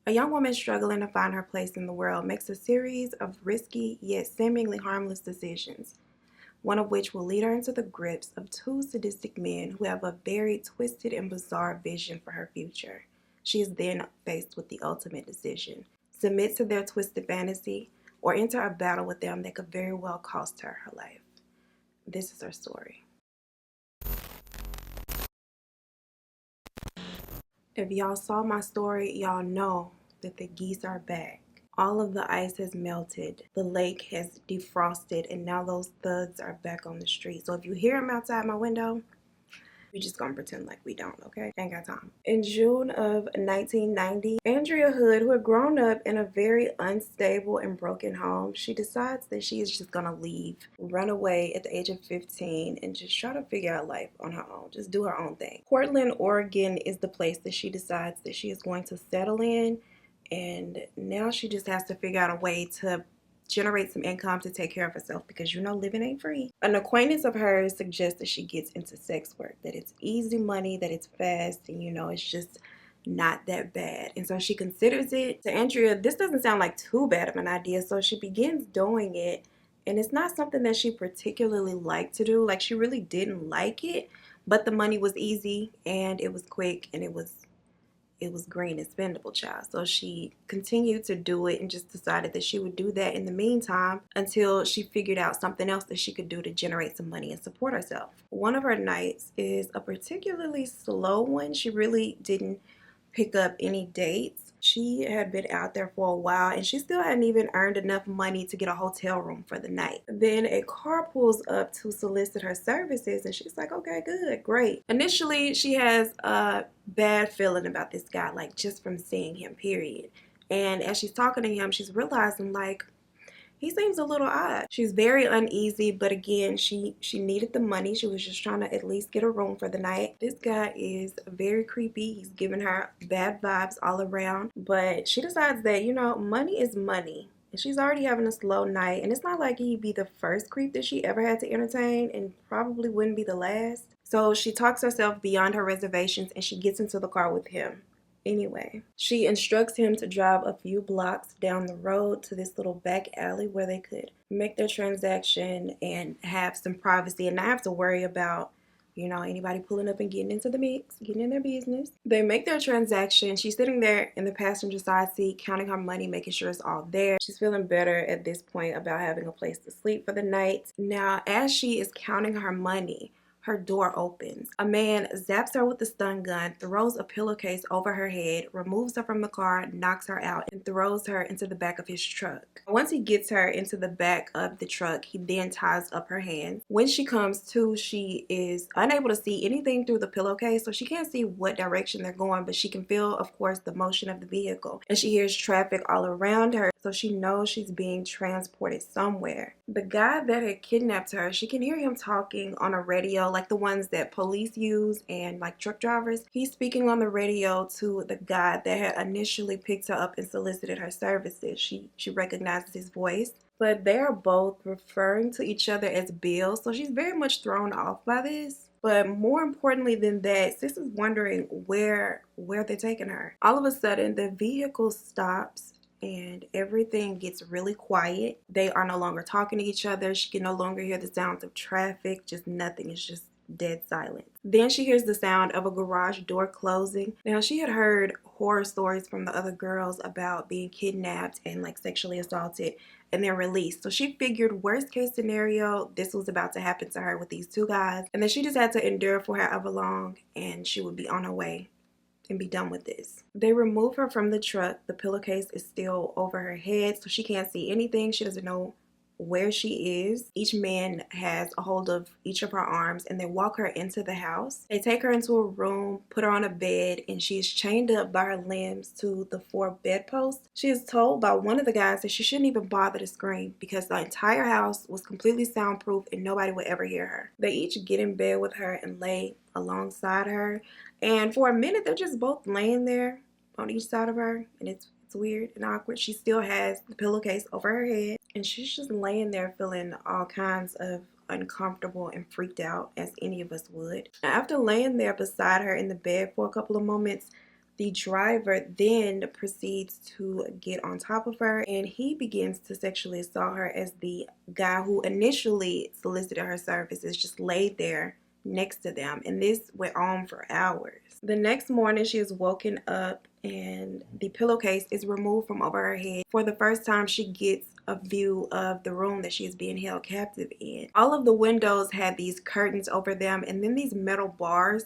A young woman struggling to find her place in the world makes a series of risky yet seemingly harmless decisions, one of which will lead her into the grips of two sadistic men who have a very twisted and bizarre vision for her future. She is then faced with the ultimate decision: submit to their twisted fantasy or enter a battle with them that could very well cost her her life. This is her story. If y'all saw my story, y'all know that the geese are back. All of the ice has melted. The lake has defrosted, and now those thugs are back on the street. So if you hear them outside my window, we just gonna pretend like we don't, okay? Ain't got time. In June of 1990, Andrea Hood, who had grown up in a very unstable and broken home, she decides that she is just gonna leave, run away at the age of 15, and just try to figure out life on her own. Just do her own thing. Portland, Oregon is the place that she decides that she is going to settle in, and now she just has to figure out a way to generate some income to take care of herself, because you know living ain't free. An acquaintance of hers suggests that she gets into sex work, that it's easy money, that it's fast, and you know it's just not that bad. And so she considers it. To Andrea, this doesn't sound like too bad of an idea, so she begins doing it. And it's not something that she particularly liked to do. Like, she really didn't like it, but the money was easy and it was quick and it was green and spendable, child. So she continued to do it and just decided that she would do that in the meantime until she figured out something else that she could do to generate some money and support herself. One of her nights is a particularly slow one. She really didn't pick up any dates. She had been out there for a while and she still hadn't even earned enough money to get a hotel room for the night. Then a car pulls up to solicit her services and she's like, okay, good, great. Initially, she has a bad feeling about this guy, like just from seeing him, period. And as she's talking to him, she's realizing like, he seems a little odd. She's very uneasy, but again, she needed the money. She was just trying to at least get a room for the night. This guy is very creepy. He's giving her bad vibes all around, but she decides that, you know, money is money. And she's already having a slow night, and it's not like he'd be the first creep that she ever had to entertain, and probably wouldn't be the last. So she talks herself beyond her reservations and she gets into the car with him. Anyway, she instructs him to drive a few blocks down the road to this little back alley where they could make their transaction and have some privacy and not have to worry about, you know, anybody pulling up and getting into the mix, getting in their business. They make their transaction. She's sitting there in the passenger side seat, counting her money, making sure it's all there. She's feeling better at this point about having a place to sleep for the night. Now, as she is counting her money, her door opens. A man zaps her with a stun gun, throws a pillowcase over her head, removes her from the car, knocks her out, and throws her into the back of his truck. Once he gets her into the back of the truck, he then ties up her hands. When she comes to, she is unable to see anything through the pillowcase, so she can't see what direction they're going, but she can feel, of course, the motion of the vehicle. And she hears traffic all around her, so she knows she's being transported somewhere. The guy that had kidnapped her, she can hear him talking on a radio, like the ones that police use and like truck drivers. He's speaking on the radio to the guy that had initially picked her up and solicited her services. She recognizes his voice, but they're both referring to each other as Bill, so she's very much thrown off by this. But more importantly than that, sis is wondering where they're taking her. All of a sudden, the vehicle stops and everything gets really quiet. They are no longer talking to each other. She can no longer hear the sounds of traffic, just nothing. It's just dead silence. Then she hears the sound of a garage door closing. Now, she had heard horror stories from the other girls about being kidnapped and like sexually assaulted and then released. So she figured worst case scenario, this was about to happen to her with these two guys. And then she just had to endure for however long and she would be on her way and be done with this. They remove her from the truck. The pillowcase is still over her head, so she can't see anything. She doesn't know where she is. Each man has a hold of each of her arms and they walk her into the house. They take her into a room, put her on a bed, and she is chained up by her limbs to the 4 bedposts. She is told by one of the guys that she shouldn't even bother to scream because the entire house was completely soundproof and nobody would ever hear her. They each get in bed with her and lay alongside her, and for a minute they're just both laying there on each side of her, and it's weird and awkward. She still has the pillowcase over her head and she's just laying there feeling all kinds of uncomfortable and freaked out, as any of us would. Now, after laying there beside her in the bed for a couple of moments, The driver then proceeds to get on top of her, and he begins to sexually assault her as the guy who initially solicited her services just laid there next to them, and this went on for hours. The next morning, she is woken up and the pillowcase is removed from over her head. For the first time, she gets a view of the room that she is being held captive in. All of the windows had these curtains over them, and then these metal bars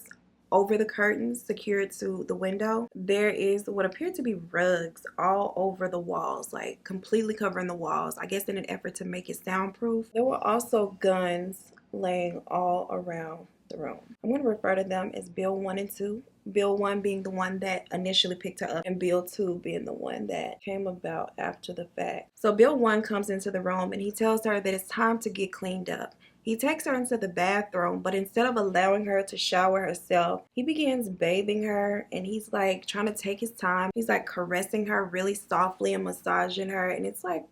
over the curtains secured to the window. There is what appeared to be rugs all over the walls, like completely covering the walls, I guess in an effort to make it soundproof. There were also guns laying all around the room. I'm going to refer to them as Bill 1 and 2. Bill 1 being the one that initially picked her up, and Bill 2 being the one that came about after the fact. So Bill 1 comes into the room and he tells her that it's time to get cleaned up. He takes her into the bathroom, but instead of allowing her to shower herself, he begins bathing her, and he's like trying to take his time. He's like caressing her really softly and massaging her, and it's like,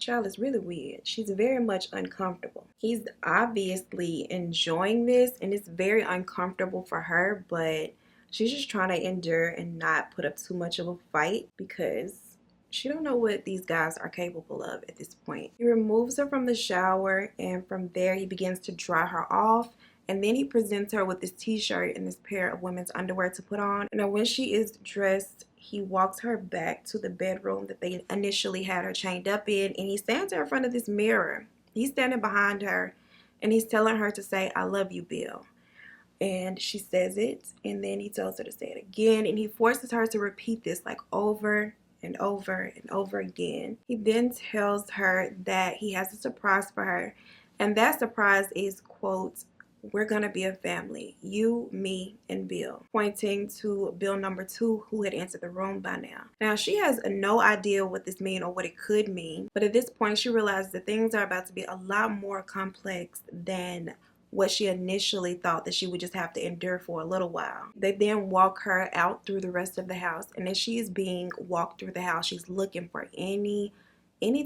child, is really weird. She's very much uncomfortable. He's obviously enjoying this, and it's very uncomfortable for her, but she's just trying to endure and not put up too much of a fight because she don't know what these guys are capable of at this point. He removes her from the shower, and from there he begins to dry her off, and then he presents her with this t-shirt and this pair of women's underwear to put on. And then when she is dressed, he walks her back to the bedroom that they initially had her chained up in, and he stands her in front of this mirror. He's standing behind her, and he's telling her to say, "I love you, Bill." And she says it, and then he tells her to say it again, and he forces her to repeat this like over and over and over again. He then tells her that he has a surprise for her, and that surprise is, quote, "We're gonna be a family, you, me, and Bill," pointing to Bill number 2, who had entered the room by now. Now, she has no idea what this means or what it could mean, but at this point she realizes that things are about to be a lot more complex than what she initially thought that she would just have to endure for a little while. They then walk her out through the rest of the house, and as she is being walked through the house, she's looking for any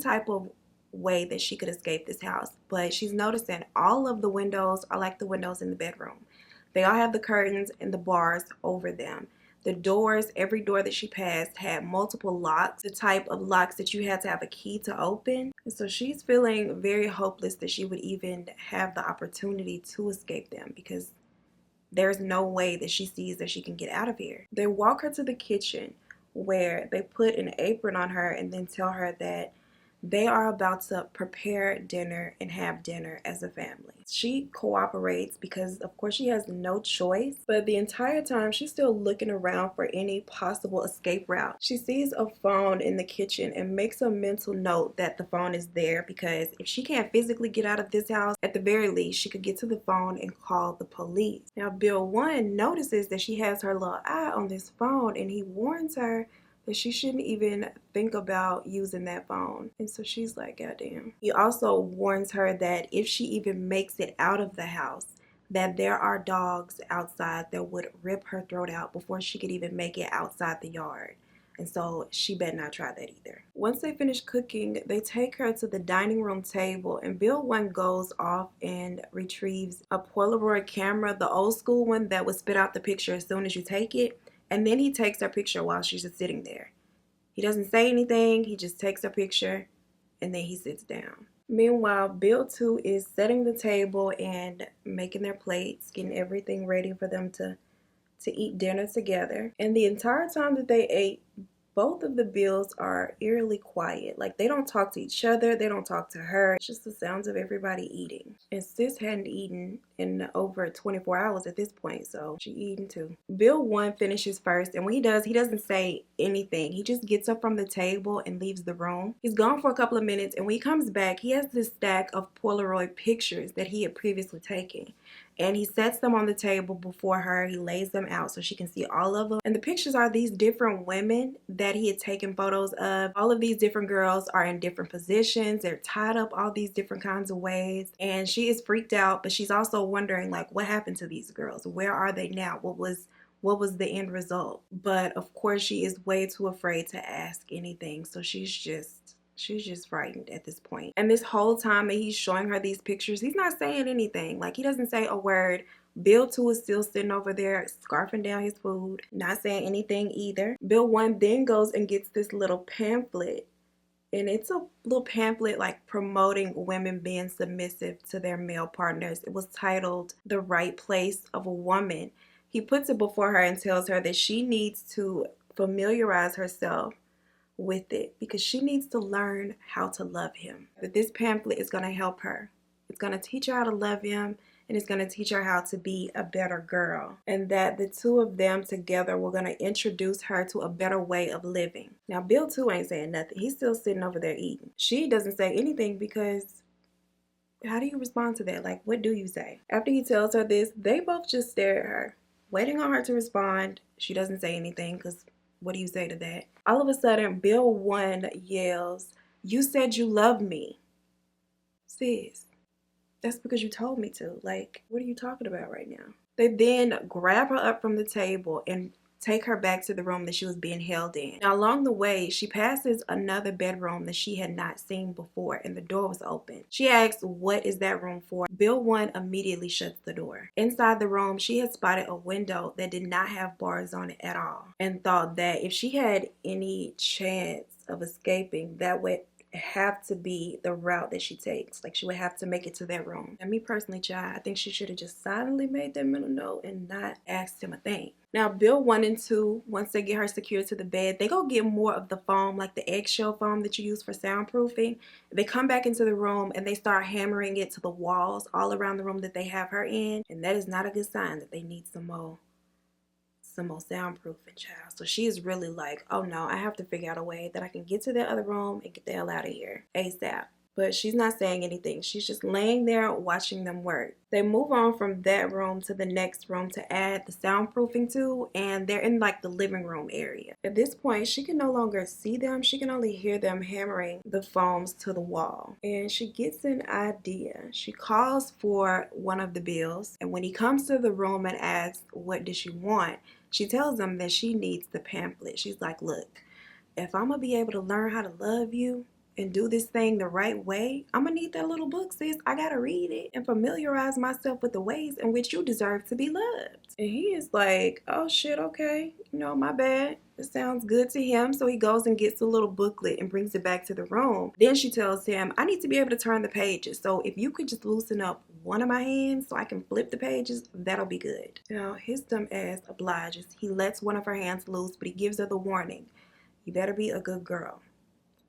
type of way that she could escape this house. But she's noticing all of the windows are like the windows in the bedroom. They all have the curtains and the bars over them. The doors, every door that she passed had multiple locks, the type of locks that you had to have a key to open. And so she's feeling very hopeless that she would even have the opportunity to escape them, because there's no way that she sees that she can get out of here. They walk her to the kitchen where they put an apron on her and then tell her that they are about to prepare dinner and have dinner as a family. She cooperates because, of course, she has no choice. But the entire time, she's still looking around for any possible escape route. She sees a phone in the kitchen and makes a mental note that the phone is there, because if she can't physically get out of this house, at the very least, she could get to the phone and call the police. Now, Bill 1 notices that she has her little eye on this phone, and he warns her that she shouldn't even think about using that phone. And so she's like, goddamn. He also warns her that if she even makes it out of the house, that there are dogs outside that would rip her throat out before she could even make it outside the yard. And so she better not try that either. Once they finish cooking, they take her to the dining room table, and Bill 1 goes off and retrieves a Polaroid camera, the old school one that would spit out the picture as soon as you take it. And then he takes her picture while she's just sitting there. He doesn't say anything. He just takes her picture, and then he sits down. Meanwhile, Bill 2 is setting the table and making their plates, getting everything ready for them to eat dinner together. And the entire time that they ate, both of the Bills are eerily quiet. Like, they don't talk to each other. They don't talk to her. It's just the sounds of everybody eating. And sis hadn't eaten in over 24 hours at this point, so she eating too. Bill 1 finishes first, and when he does, he doesn't say anything. He just gets up from the table and leaves the room. He's gone for a couple of minutes, and when he comes back, he has this stack of Polaroid pictures that he had previously taken. And he sets them on the table before her. He lays them out so she can see all of them. And the pictures are these different women that he had taken photos of. All of these different girls are in different positions. They're tied up all these different kinds of ways. And she is freaked out, but she's also wondering, like, what happened to these girls? Where are they now? What was the end result? But of course, she is way too afraid to ask anything. So she's just frightened at this point. And this whole time that he's showing her these pictures, he's not saying anything. Like, he doesn't say a word Bill 2 is still sitting over there scarfing down his food, not saying anything either. Bill 1 then goes and gets this little pamphlet, and it's a little pamphlet like promoting women being submissive to their male partners. It was titled The Right Place of a Woman. He puts it before her and tells her that she needs to familiarize herself with it because she needs to learn how to love him. That this pamphlet is going to help her. It's going to teach her how to love him, and it's going to teach her how to be a better girl. And that the two of them together were going to introduce her to a better way of living. Now, Bill 2 ain't saying nothing. He's still sitting over there eating. She doesn't say anything because how do you respond to that? Like, what do you say? After he tells her this, they both just stare at her, waiting on her to respond. She doesn't say anything because what do you say to that? All of a sudden, Bill 1 yells, "You said you love me." Sis, that's because you told me to. Like, what are you talking about right now? They then grab her up from the table and take her back to the room that she was being held in. Now, along the way, she passes another bedroom that she had not seen before, and the door was open. She asks, "What is that room for?" Bill 1 immediately shuts the door. Inside the room, she had spotted a window that did not have bars on it at all, and thought that if she had any chance of escaping, that would have to be the route that she takes. Like, she would have to make it to that room. And me personally, child, I think she should have just silently made that mental note and not asked him a thing. Now, Bill 1 and 2, once they get her secured to the bed, they go get more of the foam, like the eggshell foam that you use for soundproofing. They come back into the room and they start hammering it to the walls all around the room that they have her in. And that is not a good sign that they need some more soundproofing, child. So she is really like, oh no, I have to figure out a way that I can get to that other room and get the hell out of here ASAP. But she's not saying anything. She's just laying there watching them work. They move on from that room to the next room to add the soundproofing to, and they're in like the living room area. At this point, she can no longer see them. She can only hear them hammering the foams to the wall. And she gets an idea. She calls for one of the Bills, and when he comes to the room and asks, what does she want? She tells him that she needs the pamphlet. She's like, look, if I'm going to be able to learn how to love you and do this thing the right way, I'm going to need that little book, sis. I got to read it and familiarize myself with the ways in which you deserve to be loved. And he is like, oh shit, okay. My bad. It sounds good to him. So he goes and gets a little booklet and brings it back to the room. Then she tells him, I need to be able to turn the pages. So if you could just loosen up one of my hands so I can flip the pages, that'll be good. Now, his dumb ass obliges. He lets one of her hands loose, but he gives her the warning. You better be a good girl,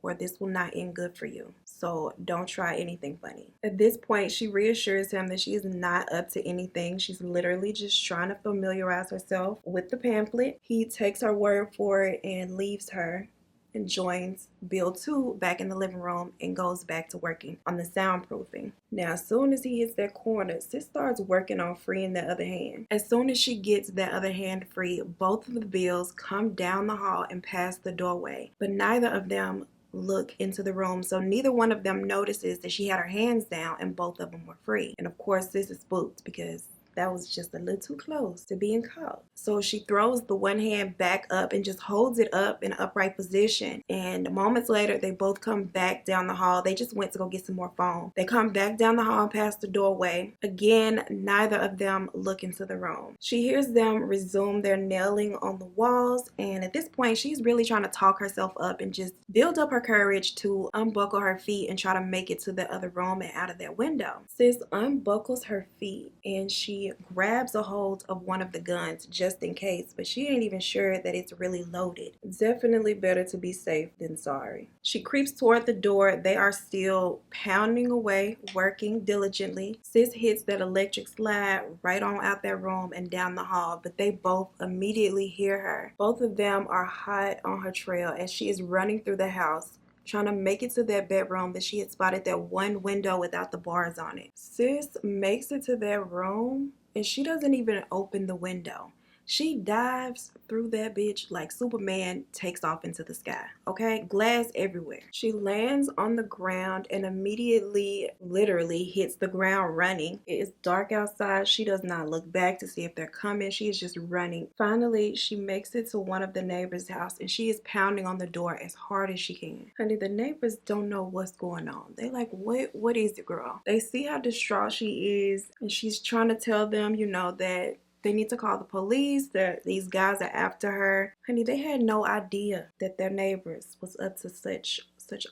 or this will not end good for you. So don't try anything funny. At this point, she reassures him that she is not up to anything. She's literally just trying to familiarize herself with the pamphlet. He takes her word for it and leaves her and joins Bill 2 back in the living room and goes back to working on the soundproofing. Now, as soon as he hits that corner, Sis starts working on freeing that other hand. As soon as she gets that other hand free, both of the Bills come down the hall and pass the doorway, but neither of them look into the room, so neither one of them notices that she had her hands down and both of them were free. And of course, Sis is spooked because that was just a little too close to being caught. So she throws the one hand back up and just holds it up in an upright position. And moments later, they both come back down the hall. They just went to go get some more foam. They come back down the hall and past the doorway. Again, neither of them look into the room. She hears them resume their nailing on the walls. And at this point, she's really trying to talk herself up and just build up her courage to unbuckle her feet and try to make it to the other room and out of that window. Sis unbuckles her feet and she grabs a hold of one of the guns just in case, but she ain't even sure that it's really loaded. Definitely better to be safe than sorry. She creeps toward the door. They are still pounding away, working diligently. Sis hits that electric slide right on out that room and down the hall, but they both immediately hear her. Both of them are hot on her trail as she is running through the house, trying to make it to that bedroom that she had spotted that one window without the bars on it. Sis makes it to that room and she doesn't even open the window. She dives through that bitch like Superman takes off into the sky, okay? Glass everywhere. She lands on the ground and immediately, literally, hits the ground running. It is dark outside. She does not look back to see if they're coming. She is just running. Finally, she makes it to one of the neighbors' house and she is pounding on the door as hard as she can. Honey, the neighbors don't know what's going on. They like, what is it, girl? They see how distraught she is and she's trying to tell them, you know, that they need to call the police, that these guys are after her. Honey, they had no idea that their neighbors was up to such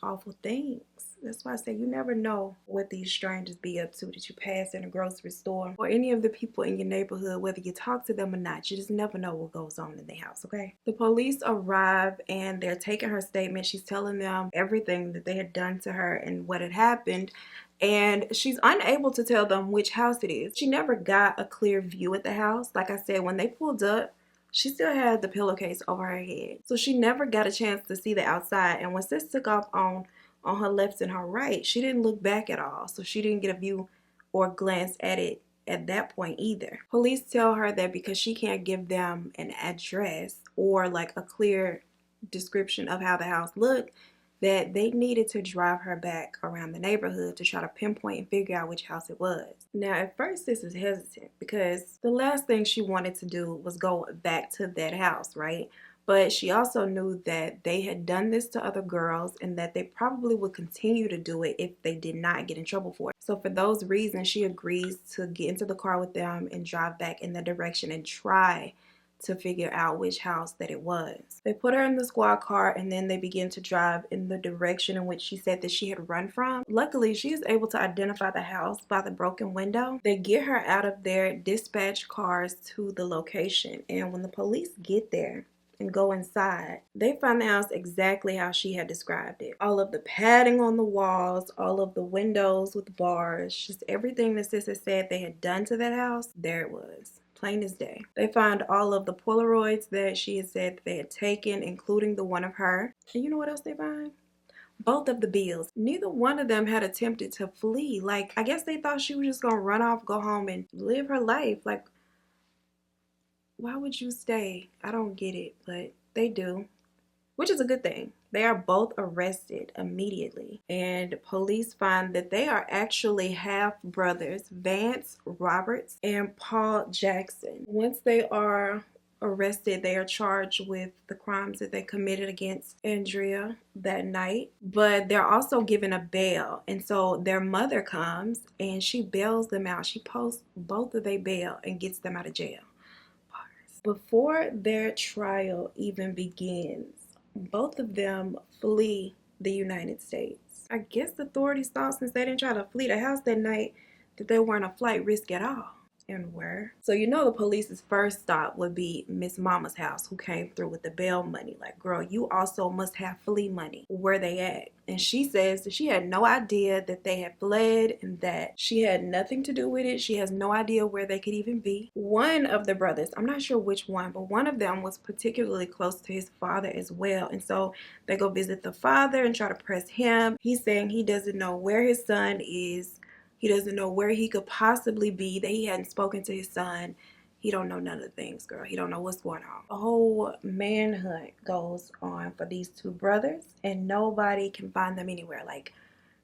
awful things. That's why I say you never know what these strangers be up to that you pass in a grocery store or any of the people in your neighborhood, whether you talk to them or not. You just never know what goes on in their house, okay? The police arrive and they're taking her statement. She's telling them everything that they had done to her and what had happened. And she's unable to tell them which house it is. She never got a clear view at the house. Like I said, when they pulled up, she still had the pillowcase over her head. So she never got a chance to see the outside. And when sis took off on her left and her right, she didn't look back at all. So she didn't get a view or glance at it at that point either. Police tell her that because she can't give them an address or like a clear description of how the house looked, that they needed to drive her back around the neighborhood to try to pinpoint and figure out which house it was. Now, at first, this is hesitant because the last thing she wanted to do was go back to that house, right? But she also knew that they had done this to other girls and that they probably would continue to do it if they did not get in trouble for it. So for those reasons, she agrees to get into the car with them and drive back in that direction and try to figure out which house that it was. They put her in the squad car and then they begin to drive in the direction in which she said that she had run from. Luckily, she is able to identify the house by the broken window. They get her out of their dispatch cars to the location, and when the police get there and go inside, they find the house exactly how she had described it. All of the padding on the walls, all of the windows with bars, just everything that sister said they had done to that house, there it was. Plain as day. They find all of the Polaroids that she had said they had taken, including the one of her. And you know what else they find? Both of the bills. Neither one of them had attempted to flee. Like, I guess they thought she was just gonna run off, go home, and live her life. Like, why would you stay? I don't get it, but they do, which is a good thing. They are both arrested immediately, and police find that they are actually half brothers, Vance Roberts and Paul Jackson. Once they are arrested, they are charged with the crimes that they committed against Andrea that night, but they're also given a bail. And so their mother comes and she bails them out. She posts both of their bail and gets them out of jail. Before their trial even begins, both of them flee the United States. I guess the authorities thought since they didn't try to flee the house that night that they weren't a flight risk at all. And were. So you know the police's first stop would be Miss Mama's house, who came through with the bail money. Like, girl, you also must have flea money. Where they at? And she says that she had no idea that they had fled and that she had nothing to do with it. She has no idea where they could even be. One of the brothers, I'm not sure which one, but one of them was particularly close to his father as well. And so they go visit the father and try to press him. He's saying he doesn't know where his son is. He doesn't know where he could possibly be, that he hadn't spoken to his son. He don't know none of the things, girl. He don't know what's going on. A whole manhunt goes on for these two brothers, and nobody can find them anywhere. Like,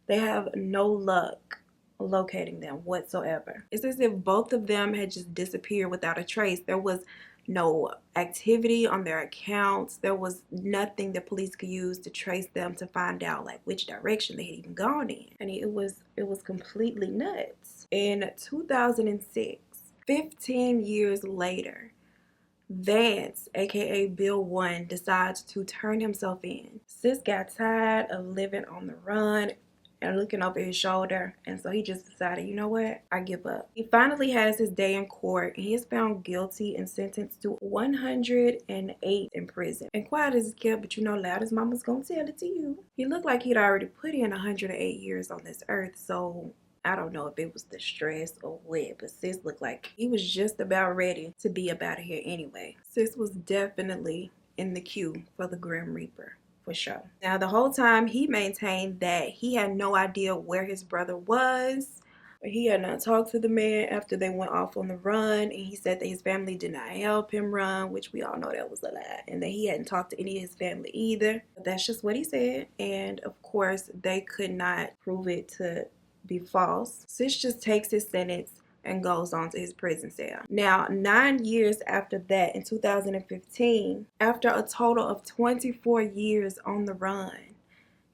they have no luck locating them whatsoever. It's as if both of them had just disappeared without a trace. There was no activity on their accounts. There was nothing the police could use to trace them to find out like which direction they had even gone in. And it was completely nuts. In 2006, 15 years later, Vance, aka Bill 1, decides to turn himself in. Sis got tired of living on the run and looking over his shoulder, and so he just decided, you know what, I give up. He finally has his day in court, and he is found guilty and sentenced to 108 in prison. And quiet as it's kept, but you know, loud as mama's gonna tell it to you. He looked like he'd already put in 108 years on this earth, so I don't know if it was the stress or what, but sis looked like he was just about ready to be up out of here anyway. Sis was definitely in the queue for the Grim Reaper. For sure. Now, the whole time he maintained that he had no idea where his brother was, He had not talked to the man after they went off on the run, and he said that his family did not help him run, which we all know that was a lie, and that he hadn't talked to any of his family either. But that's just what he said, and of course they could not prove it to be false. Sis just takes his sentence and goes on to his prison cell. Now, 9 years after that, in 2015, after a total of 24 years on the run,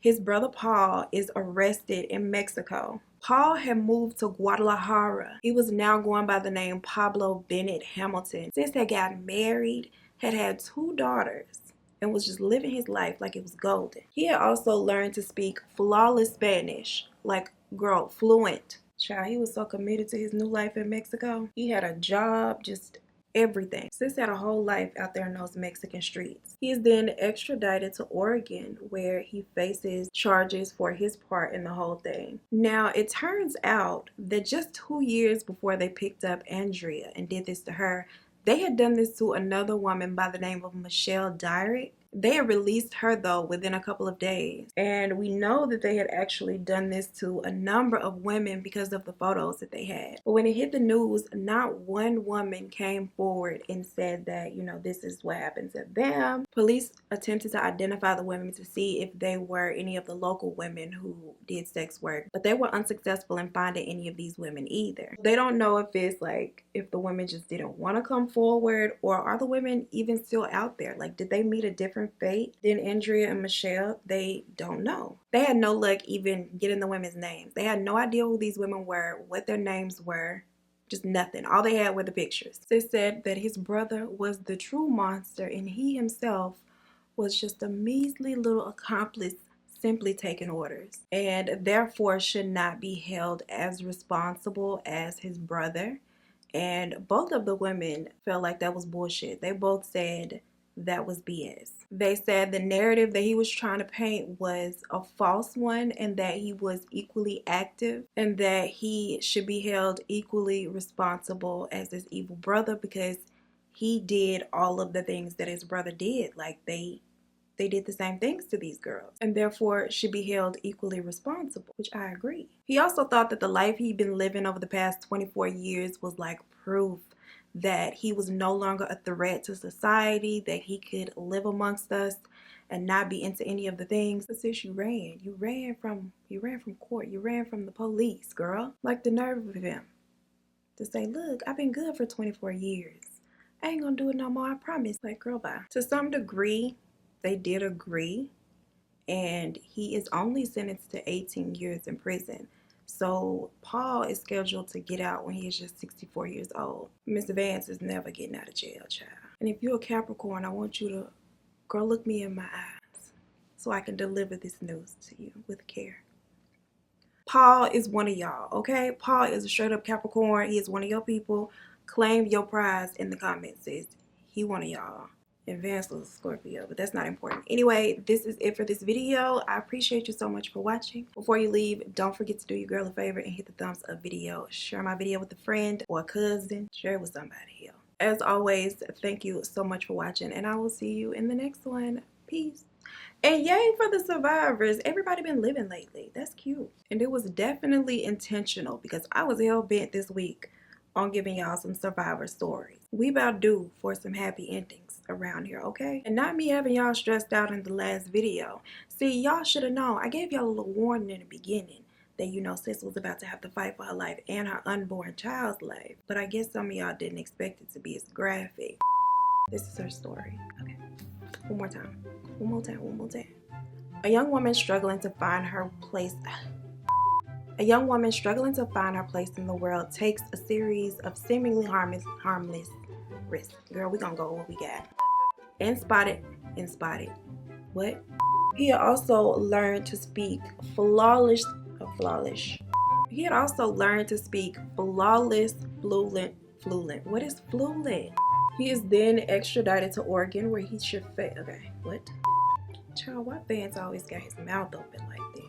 his brother Paul is arrested in Mexico. Paul had moved to Guadalajara. He was now going by the name Pablo Bennett Hamilton. Since they got married, had 2 daughters, and was just living his life like it was golden. He had also learned to speak flawless Spanish, like girl, fluent. Child, he was so committed to his new life in Mexico. He had a job, just everything. Sis had a whole life out there in those Mexican streets. He is then extradited to Oregon, where he faces charges for his part in the whole thing. Now, it turns out that just 2 years before they picked up Andrea and did this to her, they had done this to another woman by the name of Michelle Dyrick. They had released her, though, within a couple of days. And we know that they had actually done this to a number of women because of the photos that they had. But when it hit the news, not one woman came forward and said that, this is what happened to them. Police attempted to identify the women to see if they were any of the local women who did sex work, but they were unsuccessful in finding any of these women either. They don't know if it's if the women just didn't want to come forward, or are the women even still out there? Did they meet a different fate than Andrea and Michelle? They don't know. They had no luck even getting the women's names. They had no idea who these women were, what their names were, just nothing. All they had were the pictures. They said that his brother was the true monster, and he himself was just a measly little accomplice simply taking orders, and therefore should not be held as responsible as his brother. And both of the women felt like that was bullshit. They both said that was BS. They said the narrative that he was trying to paint was a false one, and that he was equally active, and that he should be held equally responsible as his evil brother, because he did all of the things that his brother did. They did the same things to these girls, and therefore should be held equally responsible, which I agree. He also thought that the life he'd been living over the past 24 years was proof that he was no longer a threat to society, that he could live amongst us and not be into any of the things. But sis, you ran from court, you ran from the police, girl. The nerve of him to say, look, I've been good for 24 years. I ain't gonna do it no more, I promise. Girl, bye. To some degree, they did agree, and he is only sentenced to 18 years in prison. So Paul is scheduled to get out when he is just 64 years old. Miss Vance is never getting out of jail, child. And if you're a Capricorn, I want you to, girl, look me in my eyes so I can deliver this news to you with care. Paul is one of y'all, okay? Paul is a straight up Capricorn. He is one of your people. Claim your prize in the comments, sis. He one of y'all. And Vance was a Scorpio, but that's not important. Anyway, this is it for this video. I appreciate you so much for watching. Before you leave, don't forget to do your girl a favor and hit the thumbs up video. Share my video with a friend or a cousin. Share it with somebody else. As always, thank you so much for watching, and I will see you in the next one. Peace. And yay for the survivors. Everybody been living lately. That's cute. And it was definitely intentional, because I was hell-bent this week on giving y'all some survivor stories. We about due for some happy endings around here, okay? And not me having y'all stressed out in the last video. See, y'all should have known. I gave y'all a little warning in the beginning that, sis was about to have to fight for her life and her unborn child's life. But I guess some of y'all didn't expect it to be as graphic. This is her story. Okay. One more time. A young woman struggling to find her place in the world takes a series of seemingly harmless risks. Girl, we gonna go with what we got. And spotted. What? He had also learned to speak flawless. He had also learned to speak flawless fluent. What is fluent? He is then extradited to Oregon, where he should face. Okay, what? Child, why Vance always got his mouth open like this?